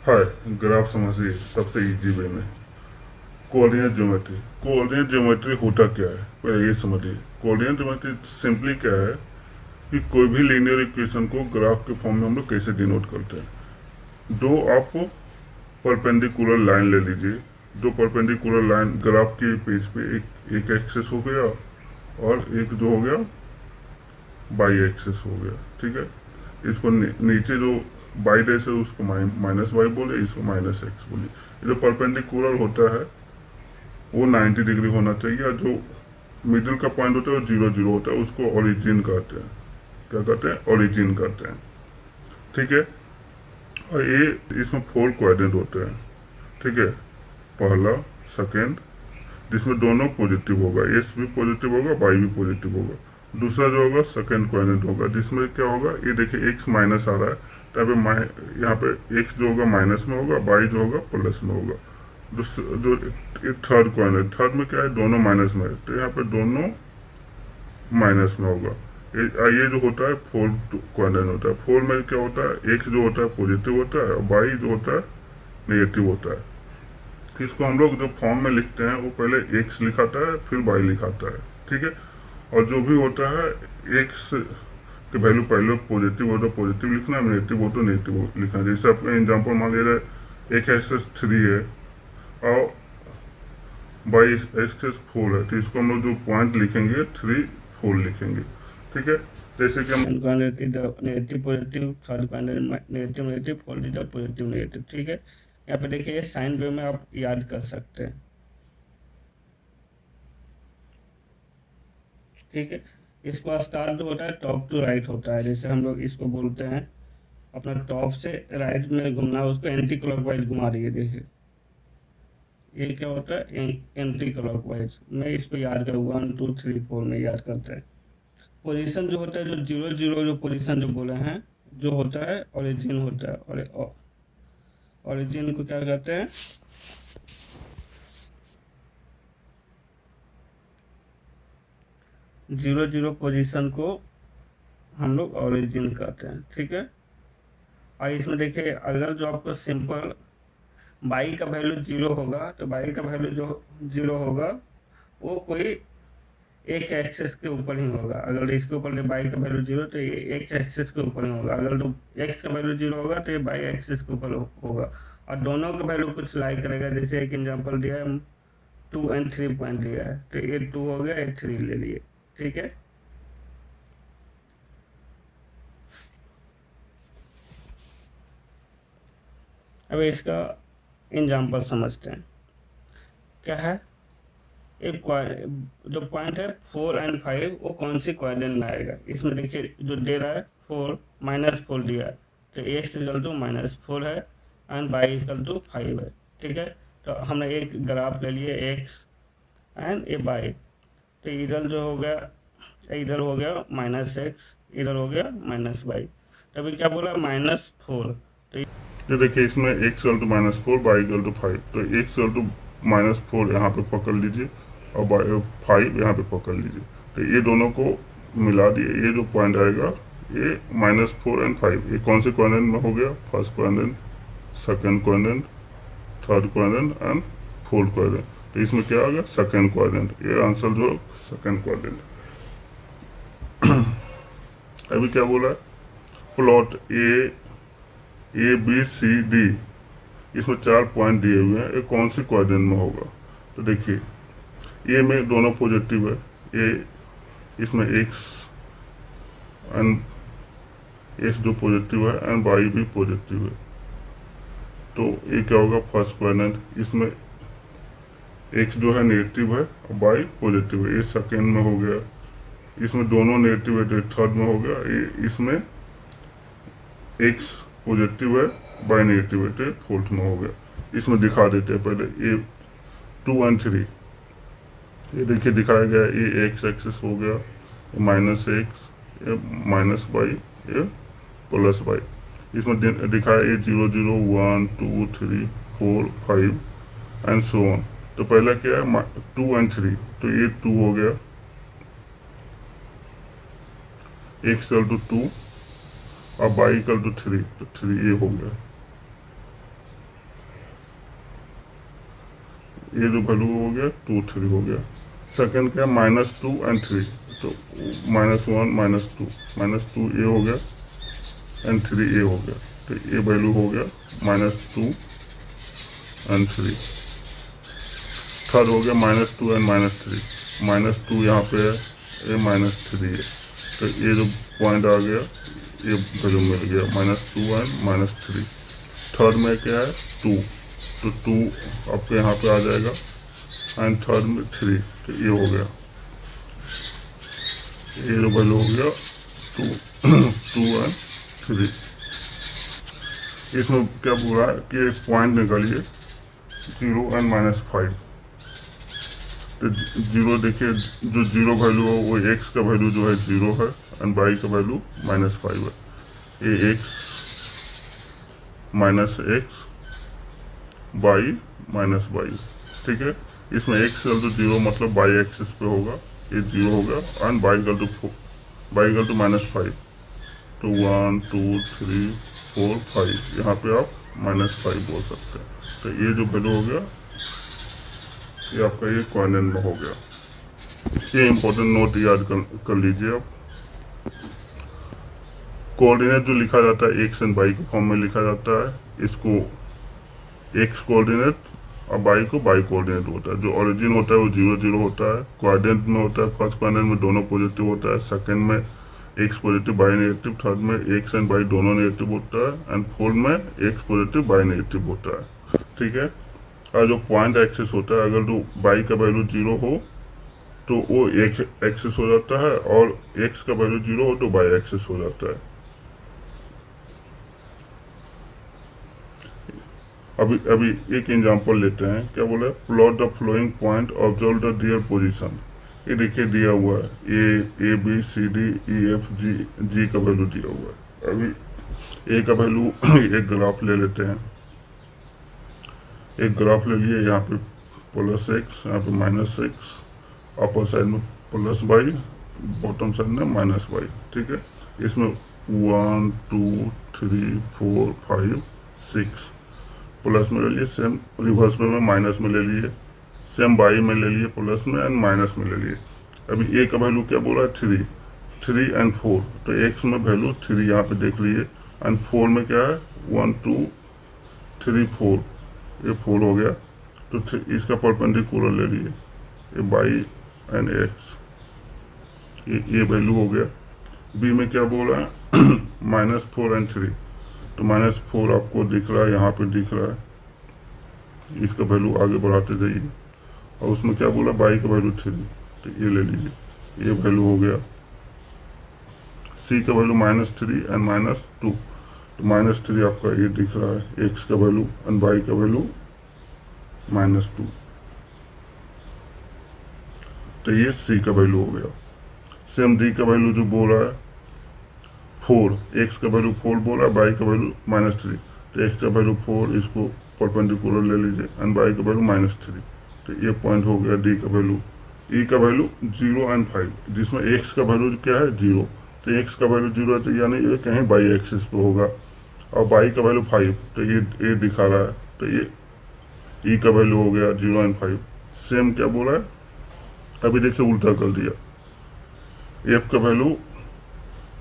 हाय, graph समझिए सबसे easy way में। कोऑर्डिनेट ज्योमेट्री होता क्या है पहले ये समझिए। कोऑर्डिनेट ज्योमेट्री सिंपली क्या है कि कोई भी लीनियर इक्वेशन को ग्राफ के फॉर्म में हम लोग कैसे डिनोट करते हैं। दो आप परपेंडिकुलर लाइन ले लीजिए। दो परपेंडिकुलर लाइन ग्राफ के पेज पे एक एक्सेस हो गया और एक जो हो गया बाई एक्सेस हो गया। ठीक है, इसको नीचे जो बाई डैश है उसको माइनस वाई बोले, इसको माइनस एक्स बोले। ये जो परपेंडिकुलर होता है वो 90 डिग्री होना चाहिए और जो मिडिल का पॉइंट होता है वो 0 0 होता है, उसको ओरिजिन कहते हैं। क्या कहते हैं? ओरिजिन कहते हैं। ठीक है, और ये इसमें 4 क्वाड्रेंट होते हैं। ठीक है, पहला, सेकेंड, जिसमें दोनों पॉजिटिव होगा, एस भी पॉजिटिव होगा, वाई भी पॉजिटिव होगा। दूसरा जो होगा सेकेंड क्वाड्रेंट होगा, जिसमें क्या होगा, ये देखिए एक्स माइनस आ रहा है, तो यहाँ पे एक्स जो होगा माइनस में होगा, वाई जो होगा प्लस में होगा। जो थर्ड क्वाड्रेंट, थर्ड में क्या है, दोनों माइनस में है, तो यहाँ पे दोनों माइनस में होगा। ये जो होता है फोर्थ क्वाड्रेंट होता है। फोर में क्या होता है, एक्स जो होता है पॉजिटिव होता है और वाई जो होता है नेगेटिव होता है। इसको हम लोग जो फॉर्म में लिखते हैं वो पहले एक्स लिखाता है फिर वाई लिखाता है। ठीक है, और जो भी होता है एक्स की वैल्यू पहले पॉजिटिव हो तो पॉजिटिव लिखना है, नेगेटिव हो तो नेगेटिव लिखना है। जैसे अपने एग्जाम्पल मान लीजिए एक एक्सेस 3 है और बाई एक्सेस 4 है, तो इसको हम लोग जो पॉइंट लिखेंगे 3 4 लिखेंगे। ठीक है, जैसे कि हम negative positive, third quadrant negative negative, fourth इधर पॉजिटिव नेगेटिव। ठीक है, यहाँ पे देखिए साइन वे में आप याद कर सकते हैं। ठीक है, इसको स्टार्ट जो होता है टॉप टू राइट होता है, जैसे हम लोग इसको बोलते हैं अपना टॉप से राइट में घूमना, उसको एंटी क्लॉकवाइज घुमा रही है। देखिए ये क्या होता है, एंटी क्लॉकवाइज में। इसको याद कर 1 2 3 4 में याद करते हैं। पोजीशन जो होता है, जो 0 0 जो पोजीशन जो बोले हैं, जो होता है ओरिजिन होता है। और ओरिजिन को क्या कहते हैं, 0 0 पोजीशन को हम लोग ओरिजिन कहते हैं। ठीक है, और इसमें देखिए अगर जो आपको सिंपल बाई का वैल्यू 0 होगा, तो बाई का वैल्यू जो 0 होगा वो कोई एक एक्सेस के ऊपर ही होगा। अगर इसके ऊपर बाई का वैल्यू 0 तो ये एक एक्सेस के ऊपर ही होगा। अगर जो एक्स का वैल्यू 0 होगा तो ये बाई एक्सेस के ऊपर होगा। और दोनों का वैल्यू कुछ लाइक करेगा। जैसे एक एग्जांपल दिया है, 2 और 3 पॉइंट दिया है, तो ये 2 हो गया, ये 3 ले लिए। ठीक है, अब इसका एग्जांपल समझते हैं। क्या है, एक जो पॉइंट है 4 और 5 वो कौन सी क्वाड्रेंट में आएगा। इसमें देखिए जो दे रहा है 4 -4 दिया है, तो एक्स इक्वल टू -4 है एंड वाई इक्वल टू 5 है। ठीक है, तो हमने एक ग्राफ ले लिए एक्स एंड ए वाई। तो इधर जो हो गया, इधर हो गया -x, इधर हो गया -y। तभी क्या बोला, -4। तो ये देखिए इसमें x equal to -4, y equal to 5, तो एक्स इक्वल टू -4 यहाँ पे पकड़ लीजिए और 5 यहाँ पे पकड़ लीजिए। तो ये दोनों को मिला दिए, ये जो पॉइंट आएगा ये -4 और 5, ये कौन से क्वाड्रेंट में हो गया, first quadrant, second quadrant, third quadrant and fourth quadrant. तो इसमें क्या आ गया, सेकंड क्वाड्रेंट। ये आंसर जो सेकंड क्वाड्रेंट। अभी क्या बोला है, प्लॉट ABCD, इसमें 4 पॉइंट दिए हुए हैं, ये कौन से क्वाड्रेंट में होगा। तो देखिए ए में दोनों पॉजिटिव है, ए इसमें एक्स एंड एक्स जो पॉजिटिव है एंड वाई भी पॉजिटिव है, तो ये क्या होगा, फर्स्ट क्वाड्रेंट। इसमें एक्स जो है नेगेटिव है और वाई पॉजिटिव है, ये सेकेंड में हो गया। इसमें दोनों नेगेटिव है तो थर्ड में हो गया। ये इसमें एक्स पॉजिटिव है, वाई नेगेटिव है, तो फोर्थ में हो गया। इसमें दिखा देते हैं पहले ये 2 और 3। ये देखिए दिखाया गया, ये एक्स एक्सेस हो गया, -x, ये -y, ये +y। इसमें दिखाया ये 0 0 1 2 3 4 5 एंड सो ऑन। तो पहला क्या है, 2 और 3, तो ये 2 हो गया, x इक्वल टू 2 और y इक्वल टू 3, तो 3 ये हो गया। ये जो वैल्यू हो गया 2 3 हो गया। सेकंड क्या -2 एंड 3, तो -1 -2 ये हो गया एंड 3 ये हो गया, तो ये वैल्यू हो गया -2 एंड 3। थर्ड हो गया -2 एंड -3, -2 यहाँ पे है, ये -3 है, तो ये जो पॉइंट आ गया ये वैल्यू मिल गया -2 एंड -3। थर्ड में क्या है 2, तो 2 आपके यहाँ पे आ जाएगा एंड थर्ड में 3, तो ये हो गया, ये जो वैल्यू हो गया 2 एंड 3। इसमें क्या बोल रहा है कि एक पॉइंट निकालिए 0 एंड -5, तो 0 देखिए जो 0 वैल्यू है वो x का वैल्यू जो है 0 है एंड y का वैल्यू -5 है, ये x -x y -y, ठीक है। इसमें x इक्वल टू 0 मतलब y एक्सिस पे होगा, ये 0 होगा एंड y इक्वल टू -5, तो 1 2 3 4 5, यहाँ पे आप -5 बोल सकते हैं। तो ये जो वैल्यू हो गया ये आपका ये कोऑर्डिनेट में हो गया। ये इंपॉर्टेंट नोट याद कर लीजिए आप। कोऑर्डिनेट जो लिखा जाता है एक्स एंड वाई के फॉर्म में लिखा जाता है, इसको एक्स कोऑर्डिनेट और वाई को वाई कोऑर्डिनेट होता है। जो ओरिजिन होता है वो 0 0 होता है, कोऑर्डिनेट में होता है फर्स्ट कोऑर्डिनेट में दोनों पॉजिटिव होता है, सेकंड में x positive y negative, third में एक्स एंड वाई दोनों नेगेटिव होता है एंड फोर्थ में एक्स पॉजिटिव वाई नेगेटिव होता है, ठीक है। और जो पॉइंट एक्सिस होता है, अगर जो वाई का वैल्यू 0 हो तो वो एक एक्सिस हो जाता है और एक्स का वैल्यू 0 हो तो वाई एक्सिस हो जाता है। अभी एक एग्जांपल लेते हैं, क्या बोला है, plot the following point, observe their डियर पोजीशन। ये देखिए दिया हुआ है A B C D E F G का वैल्यू दिया हुआ है। अभी ए का वैल्यू एक ग्राफ ले लेते हैं, एक ग्राफ ले लिए, यहाँ पे +x, यहाँ पे -6, अपर साइड में +y, बॉटम साइड में -y, ठीक है। इसमें 1 2 3 4 5 6 प्लस में ले लिए, सेम रिवर्स में माइनस में ले लिए, सेम वाई में ले लिए प्लस में एंड माइनस में ले लिए। अभी ए का वैल्यू क्या बोला है 3 एंड 4, तो एक्स में वैल्यू 3 यहाँ पे देख लिए एंड 4 में क्या है 1 2 3 4, ये 4 हो गया, तो इसका परपेंडिकुलर ले लिए, ये वाई एंड एक्स, ये वैल्यू हो गया। बी में क्या बोला है -4 एंड 3, तो -4 आपको दिख रहा है, यहाँ पे दिख रहा है, इसका वैल्यू आगे बढ़ाते जाइए। और उसमें क्या बोला वाई का वैल्यू 3, तो ये ले लीजिए, ये वैल्यू हो गया। सी का वैल्यू -3 एंड -2, तो -3 आपका ये दिख रहा है, एक्स का वैल्यू एंड वाई का वैल्यू -2, तो ये सी का वैल्यू हो गया। सेम डी का वैल्यू जो बोल रहा है 4, एक्स का वैल्यू 4 बोला, वाई का वैल्यू -3, तो एक्स का वैल्यू 4, इसको परपेंडिकुलर ले लीजिए एंड वाई का वैल्यू -3, तो ये पॉइंट हो गया डी का वैल्यू। ई का वैल्यू 0 एंड 5, जिसमें एक्स का वैल्यू क्या है 0, तो एक्स का वैल्यू 0 है, तो यानी ये कहीं वाई एक्सिस पे होगा, और वाई का वैल्यू 5, तो ये दिखा रहा है, तो ये ई का वैल्यू हो गया 0 एंड 5। सेम क्या बोला है, अभी देखिए उल्टा कर दिया, एफ का वैल्यू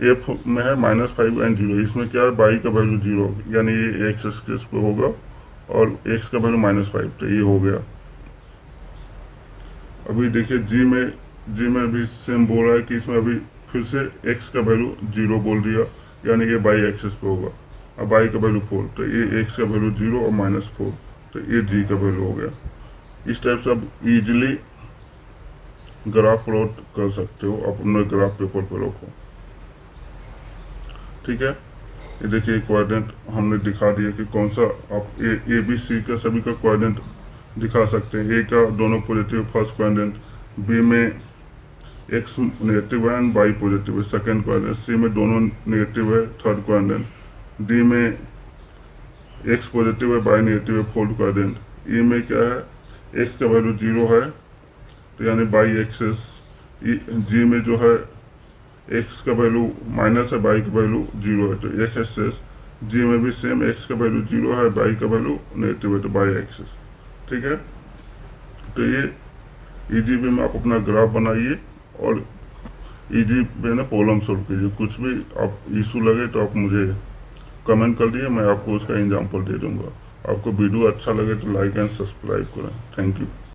एफ में है -5 एंड 0, इसमें क्या है वाई का वैल्यू 0, यानी ये एक्स एक्सिस पे होगा और एक्स का वैल्यू -5, तो ये हो गया। अभी देखिए जी में भी सेम बोल रहा है कि इसमें अभी फिर से एक्स का वैल्यू 0 बोल दिया, यानी ये वाई एक्सिस पे होगा, और वाई का वैल्यू 4, तो ये एक्स का वैल्यू 0 और -4, तो ये जी का वैल्यू हो गया। इस टाइप से आप इजिली ग्राफ प्लॉट कर सकते हो, अपने ग्राफ पेपर पर रखो, ठीक है। ये देखिए कोऑर्डिनेट हमने दिखा दिया कि कौन सा आप ए बी सी का सभी का कोऑर्डिनेट दिखा सकते हैं। ए का दोनों पॉजिटिव फर्स्ट कोऑर्डिनेट, बी में एक्स नेगेटिव है एंड वाई पॉजिटिव है सेकंड कोऑर्डिनेट, सी में दोनों नेगेटिव है थर्ड कोऑर्डिनेट, डी में एक्स पॉजिटिव है वाई नेगेटिव है फोर्थ कोऑर्डिनेट, ई में क्या है एक्स का वैल्यू 0 है, तो यानी वाई एक्सिस, जी में जो है एक्स का वैल्यू माइनस है, वाई का वैल्यू 0 है, तो एक एक्सिस, जी में भी सेम एक्स का वैल्यू 0 है, वाई का वैल्यू नेगेटिव है, तो वाई एक्सिस, ठीक है। तो ये इजी वे में आप अपना ग्राफ बनाइए और इजी वे में प्रॉब्लम सॉल्व कीजिए। कुछ भी आप इशू लगे तो आप मुझे कमेंट कर दिए, मैं आपको उसका एग्जांपल दे दूंगा। आपको वीडियो अच्छा लगे तो लाइक एंड सब्सक्राइब करें। Thank you.